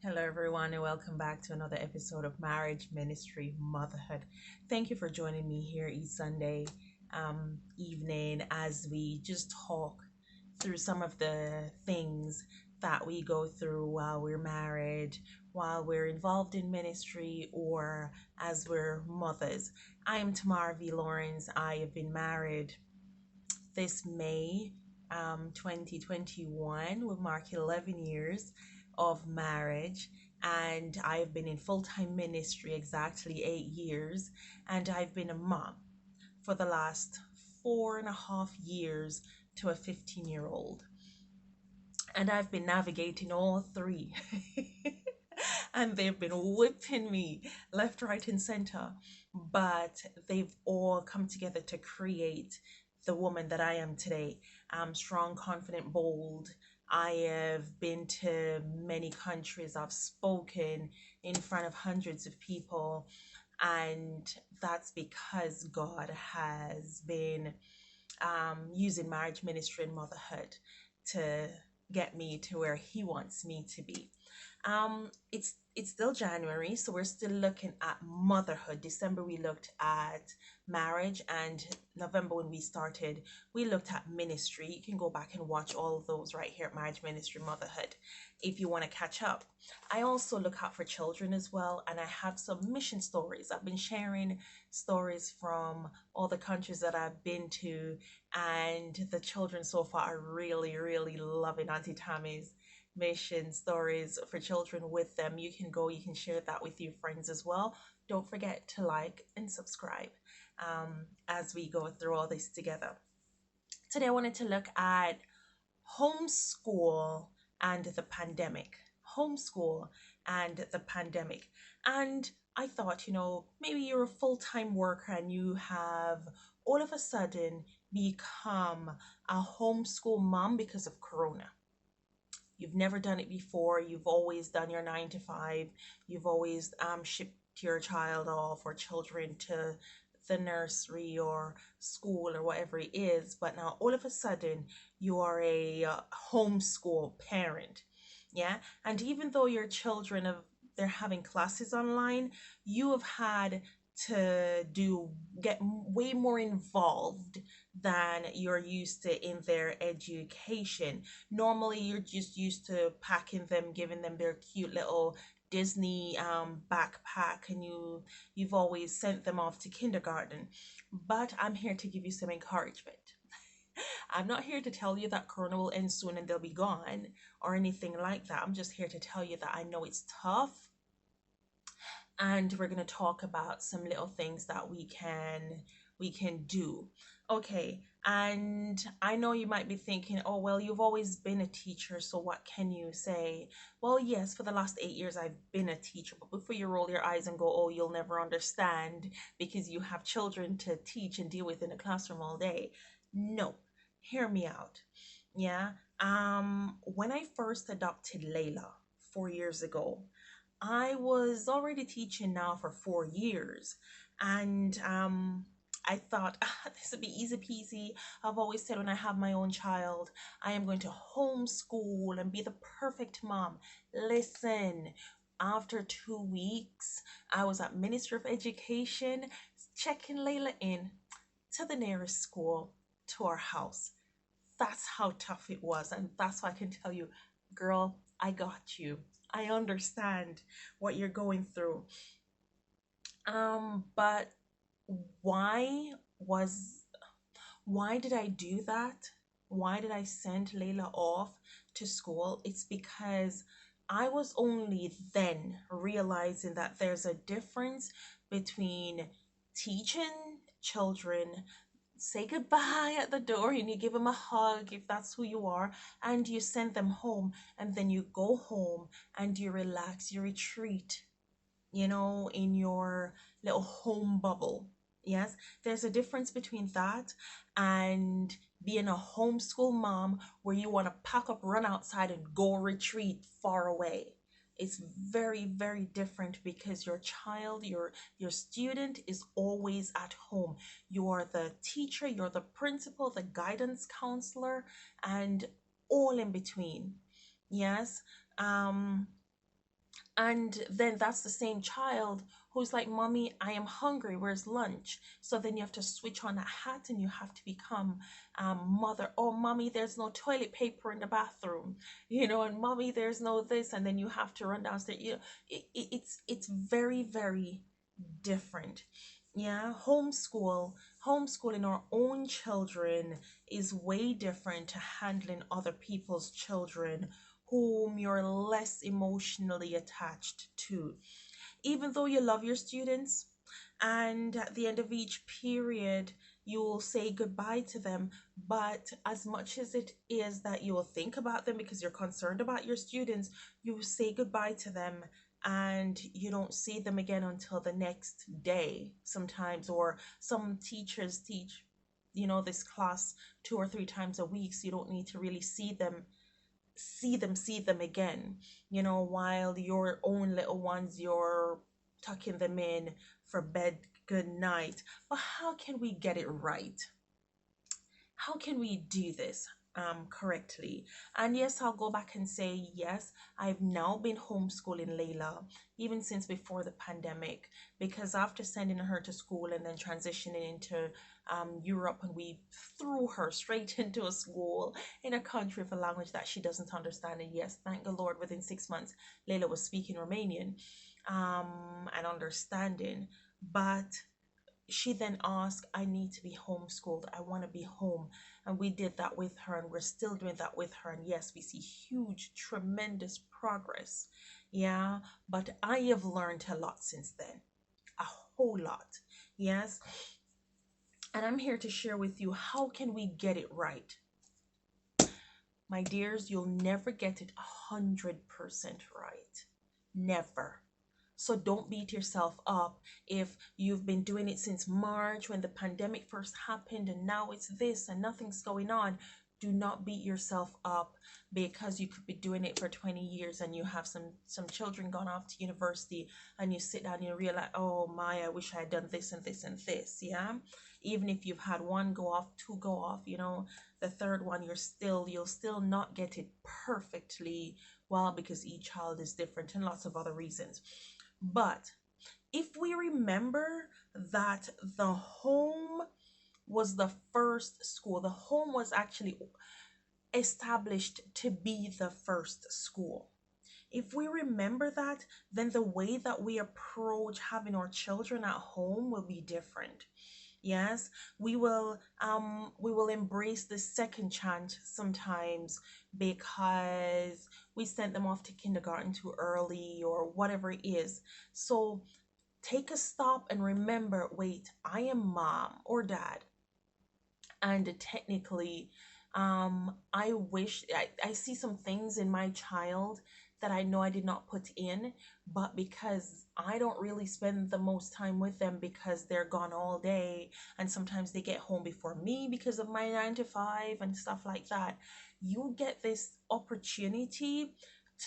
Hello, everyone, and welcome back to another episode of Marriage, Ministry, Motherhood. Thank you for joining me here each Sunday evening as we just talk through some of the things that we go through while we're married, while we're involved in ministry, or as we're mothers. I am Tamara V. Lawrence. I have been married this May 2021 will mark 11 years of marriage, and I've been in full-time ministry exactly 8 years, and I've been a mom for the last 4.5 years to a 15-year-old, and I've been navigating all three. And they've been whipping me left, right, and center. But they've all come together to create the woman that I am today. I'm strong, confident, bold. I have been to many countries. I've spoken in front of hundreds of people. And that's because God has been using marriage, ministry, and motherhood to get me to where He wants me to be. It's still January, so we're still looking at motherhood. December we looked at marriage, and November when we started, we looked at ministry. You can go back and watch all of those right here at Marriage, Ministry, Motherhood if you want to catch up. I also look out for children as well, and I have some mission stories. I've been sharing stories from all the countries that I've been to, and the children so far are really, really loving Auntie Tammy's mission stories for children with them. You can share that with your friends as well. Don't forget to like and subscribe as we go through all this together. Today I wanted to look at homeschool and the pandemic. Homeschool and the pandemic. And I thought, maybe you're a full-time worker and you have all of a sudden become a homeschool mom because of Corona. You've never done it before. You've always done your 9 to 5. You've always shipped your child off or children to the nursery or school or whatever it is. But now all of a sudden you are a homeschool parent. Yeah. And even though your children they're having classes online, you have had to get way more involved than you're used to in their education. Normally you're just used to packing them, giving them their cute little Disney backpack, and you've always sent them off to kindergarten. But I'm here to give you some encouragement. I'm not here to tell you that Corona will end soon and they'll be gone or anything like that. I'm just here to tell you that I know it's tough, and we're going to talk about some little things that we can do. Okay, and I know you might be thinking, oh well, you've always been a teacher, so what can you say? Well, yes, for the last 8 years I've been a teacher, but before you roll your eyes and go, oh, you'll never understand because you have children to teach and deal with in a classroom all day. No, hear me out. Yeah. When I first adopted Layla 4 years ago, I was already teaching now for 4 years, and I thought, this would be easy peasy. I've always said when I have my own child, I am going to homeschool and be the perfect mom. Listen, after 2 weeks, I was at Ministry of Education checking Layla in to the nearest school to our house. That's how tough it was, and that's why I can tell you, girl, I got you. I understand what you're going through. But why was why did I do that? Why did I send Layla off to school? It's because I was only then realizing that there's a difference between teaching children say goodbye at the door and you give them a hug if that's who you are, and you send them home, and then you go home and you relax, you retreat, in your little home bubble. Yes, there's a difference between that and being a homeschool mom where you want to pack up, run outside, and go retreat far away. It's very, very different because your child, your student is always at home. You are the teacher, you're the principal, the guidance counselor, and all in between. Yes. And then that's the same child who's like, Mommy, I am hungry. Where's lunch? So then you have to switch on that hat and you have to become mother. Oh, Mommy, there's no toilet paper in the bathroom, and Mommy, there's no this. And then you have to run downstairs. It's very, very different. Yeah, homeschooling our own children is way different to handling other people's children whom you're less emotionally attached to. Even though you love your students, and at the end of each period, you will say goodbye to them. But as much as it is that you will think about them because you're concerned about your students, you say goodbye to them and you don't see them again until the next day sometimes. Or some teachers teach, this class 2 or 3 times a week, so you don't need to really see them again, while your own little ones, you're tucking them in for bed, good night. But how can we get it right? How can we do this correctly? And yes, I'll go back and say yes, I've now been homeschooling Layla even since before the pandemic, because after sending her to school and then transitioning into Europe, and we threw her straight into a school in a country of a language that she doesn't understand. And yes, thank the Lord, within 6 months Layla was speaking Romanian and understanding. But she then asked, I need to be homeschooled. I want to be home. And we did that with her, and we're still doing that with her. And yes, we see huge, tremendous progress. Yeah, but I have learned a lot since then, a whole lot. Yes, and I'm here to share with you, how can we get it right? My dears, you'll never get it 100% right. Never. So don't beat yourself up if you've been doing it since March when the pandemic first happened and now it's this and nothing's going on. Do not beat yourself up because you could be doing it for 20 years and you have some children gone off to university, and you sit down and you realize, oh my, I wish I had done this and this and this. Yeah, even if you've had one go off, two go off, the third one, you'll still not get it perfectly well, because each child is different and lots of other reasons. But if we remember that the home was the first school, the home was actually established to be the first school. If we remember that, then the way that we approach having our children at home will be different. Yes, we will embrace the second chance sometimes because we sent them off to kindergarten too early or whatever it is. So take a stop and remember, wait, I am mom or dad, and technically I wish I see some things in my child that I know I did not put in, but because I don't really spend the most time with them because they're gone all day, and sometimes they get home before me because of my 9 to 5 and stuff like that, you get this opportunity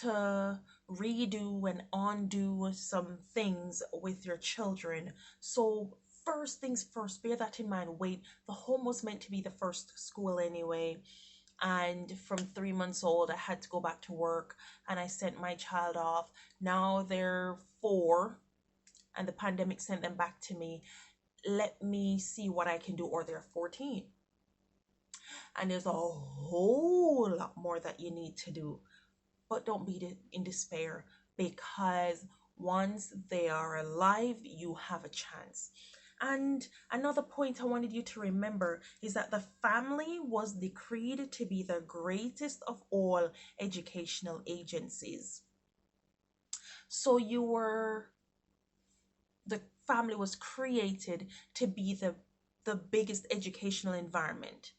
to redo and undo some things with your children. So first things first, bear that in mind. Wait, the home was meant to be the first school anyway. And from 3 months old, I had to go back to work and I sent my child off. Now they're 4 and the pandemic sent them back to me. Let me see what I can do. Or they're 14. And there's a whole lot more that you need to do. But don't be in despair, because once they are alive, you have a chance. And another point I wanted you to remember is that the family was decreed to be the greatest of all educational agencies. So the family was created to be the biggest educational environment.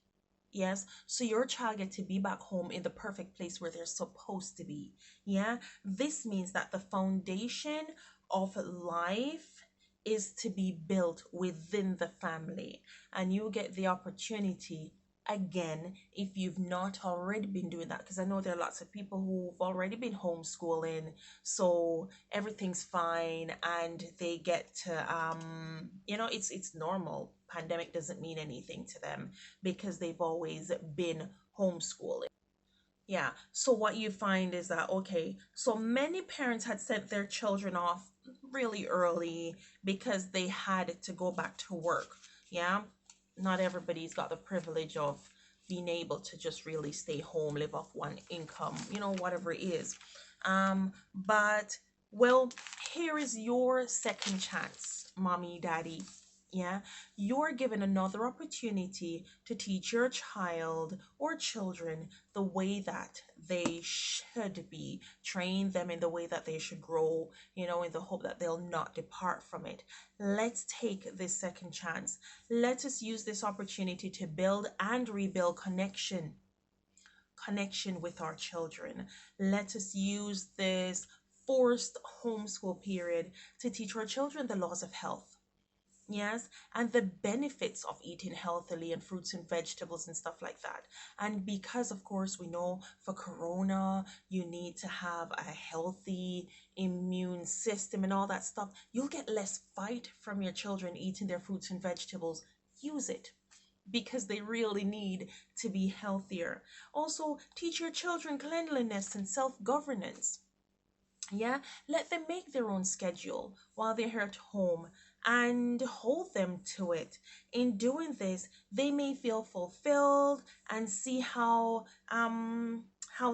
Yes, so your child get to be back home in the perfect place where they're supposed to be. Yeah, this means that the foundation of life is to be built within the family, and you get the opportunity again if you've not already been doing that, because I know there are lots of people who've already been homeschooling, so everything's fine and they get to it's normal. Pandemic doesn't mean anything to them because they've always been homeschooling. Yeah. So what you find is that, okay, so many parents had sent their children off really early because they had to go back to work. Yeah. Not everybody's got the privilege of being able to just really stay home, live off one income, whatever it is. But well, here is your second chance, mommy, daddy. Yeah, you're given another opportunity to teach your child or children the way that they should be, train them in the way that they should grow, in the hope that they'll not depart from it. Let's take this second chance. Let us use this opportunity to build and rebuild connection with our children. Let us use this forced homeschool period to teach our children the laws of health. Yes, and the benefits of eating healthily and fruits and vegetables and stuff like that. And because, of course, we know for corona, you need to have a healthy immune system and all that stuff, you'll get less fight from your children eating their fruits and vegetables. Use it because they really need to be healthier. Also, teach your children cleanliness and self governance. Yeah, let them make their own schedule while they're here at home and hold them to it. In doing this, they may feel fulfilled and see how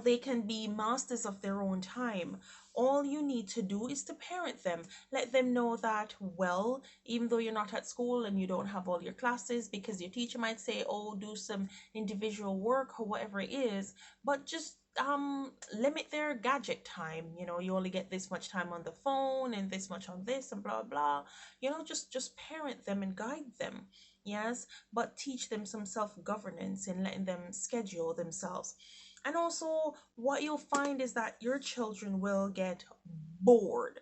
they can be masters of their own time. All you need to do is to parent them. Let them know that, well, even though you're not at school and you don't have all your classes, because your teacher might say, oh, do some individual work or whatever it is, but just limit their gadget time. You only get this much time on the phone and this much on this and blah blah. Just parent them and guide them. Yes, but teach them some self-governance and letting them schedule themselves. And also, what you'll find is that your children will get bored.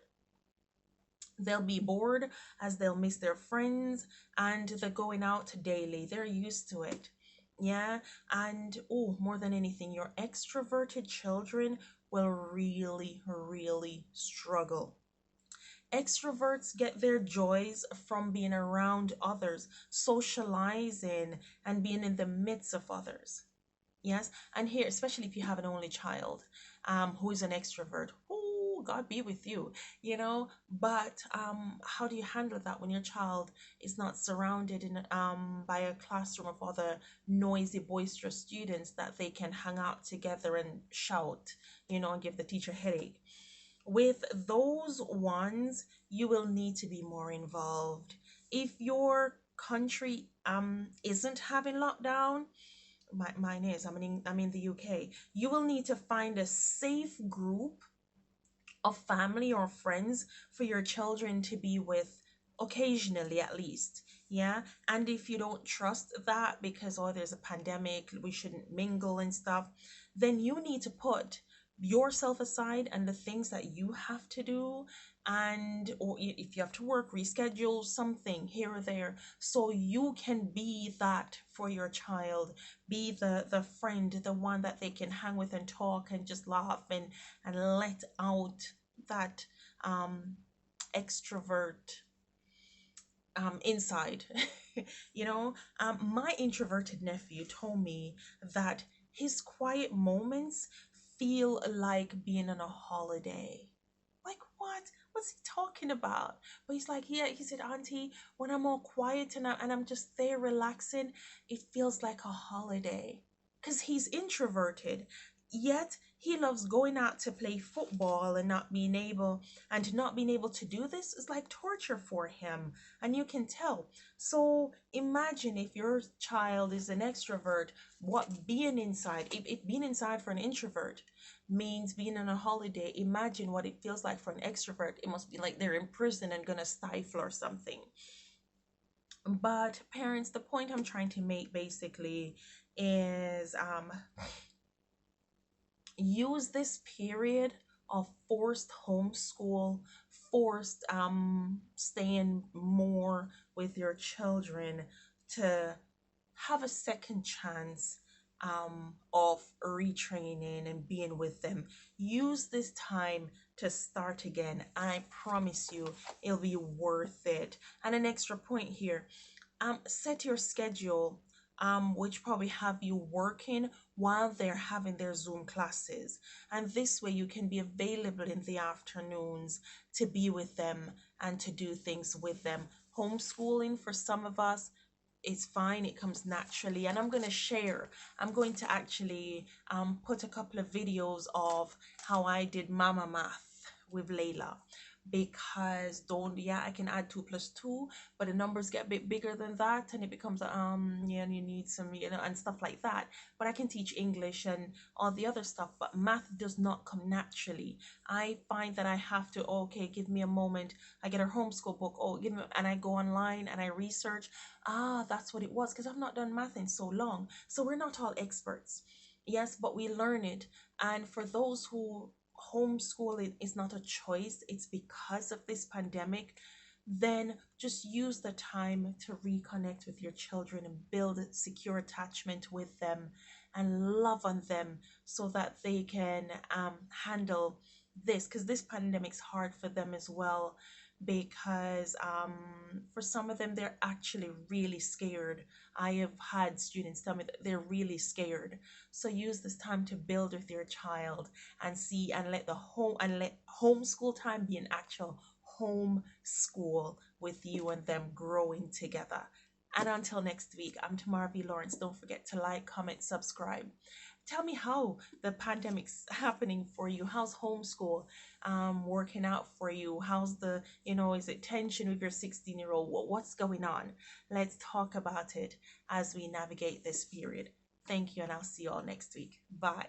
They'll be bored as they'll miss their friends and the going out daily. They're used to it. Yeah. And oh, more than anything, your extroverted children will really, really struggle. Extroverts get their joys from being around others, socializing, and being in the midst of others. Yes, and here, especially if you have an only child, who is an extrovert, oh, God be with you, But how do you handle that when your child is not surrounded in by a classroom of other noisy, boisterous students that they can hang out together and shout, and give the teacher a headache? With those ones, you will need to be more involved. If your country isn't having lockdown, mine is. I'm in the UK. You will need to find a safe group of family or friends for your children to be with occasionally at least. Yeah. And if you don't trust that because, oh, there's a pandemic, we shouldn't mingle and stuff, then you need to put yourself aside and the things that you have to do, and or if you have to work, reschedule something here or there so you can be that for your child. Be the friend, the one that they can hang with and talk and just laugh and let out that extrovert inside. My introverted nephew told me that his quiet moments feel like being on a holiday. Like what? What's he talking about? But he's like, yeah, he said, Auntie, when I'm all quiet and I'm just there relaxing, it feels like a holiday. Because he's introverted. Yet he loves going out to play football and not being able to do this is like torture for him. And you can tell. So imagine if your child is an extrovert, what being inside, if being inside for an introvert means being on a holiday, imagine what it feels like for an extrovert. It must be like they're in prison and gonna stifle or something. But parents, the point I'm trying to make basically is use this period of forced homeschool, forced staying more with your children to have a second chance of retraining and being with them. Use this time to start again. I promise you it'll be worth it. And an extra point here, set your schedule which probably have you working while they're having their Zoom classes. And this way you can be available in the afternoons to be with them and to do things with them. Homeschooling for some of us, it's fine, it comes naturally. And I'm going to actually put a couple of videos of how I did mama math with Layla, because don't, yeah, I can add 2 plus 2, but the numbers get a bit bigger than that and it becomes yeah, and you need some, and stuff like that. But I can teach English and all the other stuff, but math does not come naturally. I find that I have to, okay, give me a moment. I get a homeschool book, oh, give me, and I go online and I research. That's what it was, because I've not done math in so long. So we're not all experts, yes, but we learn it. And for those who homeschooling is not a choice, it's because of this pandemic, then just use the time to reconnect with your children and build a secure attachment with them and love on them so that they can handle this, because this pandemic's hard for them as well, because for some of them they're actually really scared. I have had students tell me that they're really scared. So use this time to build with your child and see, and let homeschool time be an actual home school with you and them growing together. And until next week, I'm Tamara B. Lawrence. Don't forget to like, comment, subscribe. Tell me how the pandemic's happening for you. How's homeschool working out for you? How's the, is it tension with your 16-year-old? What's going on? Let's talk about it as we navigate this period. Thank you, and I'll see you all next week. Bye.